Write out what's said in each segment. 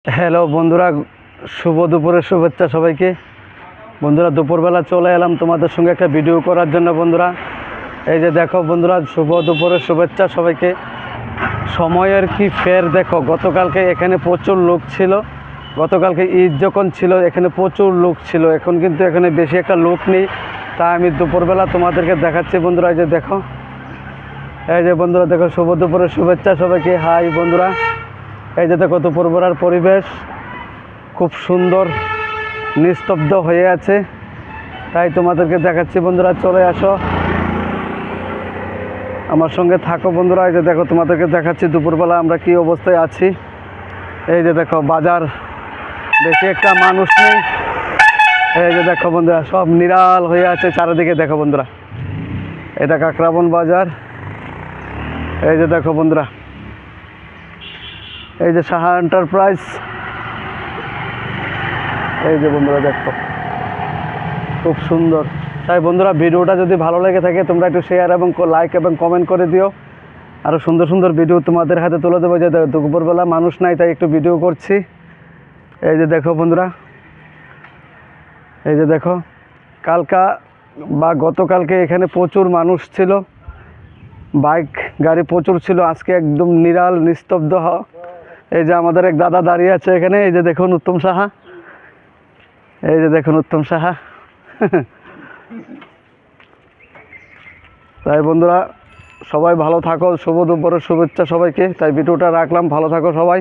Hello বন্ধুরা, শুভ দুপুরের শুভেচ্ছা সবাইকে। বন্ধুরা, দুপুরবেলা চলে এলাম তোমাদের সঙ্গে একটা ভিডিও করার জন্য। বন্ধুরা, এই যে দেখো বন্ধুরা, শুভ দুপুরের শুভেচ্ছা সবাইকে। সময়ের কি ফের দেখো, গতকালকে এখানে প্রচুর লোক ছিল। গতকালকে ঈদ যখন ছিল এখানে প্রচুর লোক ছিল, এখন কিন্তু এখানে বেশি একটা লোক নেই। তাই আমি দুপুরবেলা তোমাদেরকে দেখাচ্ছি বন্ধুরা। এই যে দেখো, এই যে বন্ধুরা দেখো, শুভ দুপুরের শুভেচ্ছা সবাইকে। হাই বন্ধুরা, এই যে দেখো দুপুরবেলার পরিবেশ খুব সুন্দর, নিস্তব্ধ হয়ে আছে, তাই তোমাদেরকে দেখাচ্ছি বন্ধুরা। চলে আসো, আমার সঙ্গে থাকো বন্ধুরা। এই যে দেখো, তোমাদেরকে দেখাচ্ছি দুপুরবেলা আমরা কি অবস্থায় আছি। এই যে দেখো, বাজার বেশি একটা মানুষ নেই। এই যে দেখো বন্ধুরা, সব নিরাল হয়ে আছে চারিদিকে। দেখো বন্ধুরা, এটা কাকরাবন বাজার। এই যে দেখো বন্ধুরা, এই যে সাহা এন্টারপ্রাইজ। এই যে বন্ধুরা দেখো, খুব সুন্দর। তাই বন্ধুরা, ভিডিওটা যদি ভালো লেগে থাকে তোমরা একটু শেয়ার এবং লাইক এবং কমেন্ট করে দিও। আরও সুন্দর সুন্দর ভিডিও তোমাদের হাতে তুলে দেবো। যে দুপুরবেলা মানুষ নাই তাই একটু ভিডিও করছি। এই যে দেখো বন্ধুরা, এই যে দেখো, কালকা বা গতকালকে এখানে প্রচুর মানুষ ছিল, বাইক গাড়ি প্রচুর ছিল। আজকে একদম নিরাল নিস্তব্ধ। এই যে আমাদের এক দাদা দাঁড়িয়ে আছে এখানে। এই যে দেখুন উত্তম সাহা, এই যে দেখুন উত্তম সাহা। তাই বন্ধুরা, সবাই ভালো থাকো, শুভ দুপুরের শুভেচ্ছা সবাইকে। তাই ভিডিওটা রাখলাম, ভালো থাকো সবাই।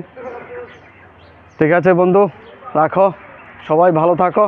ঠিক আছে বন্ধু, রাখো, সবাই ভালো থাকো।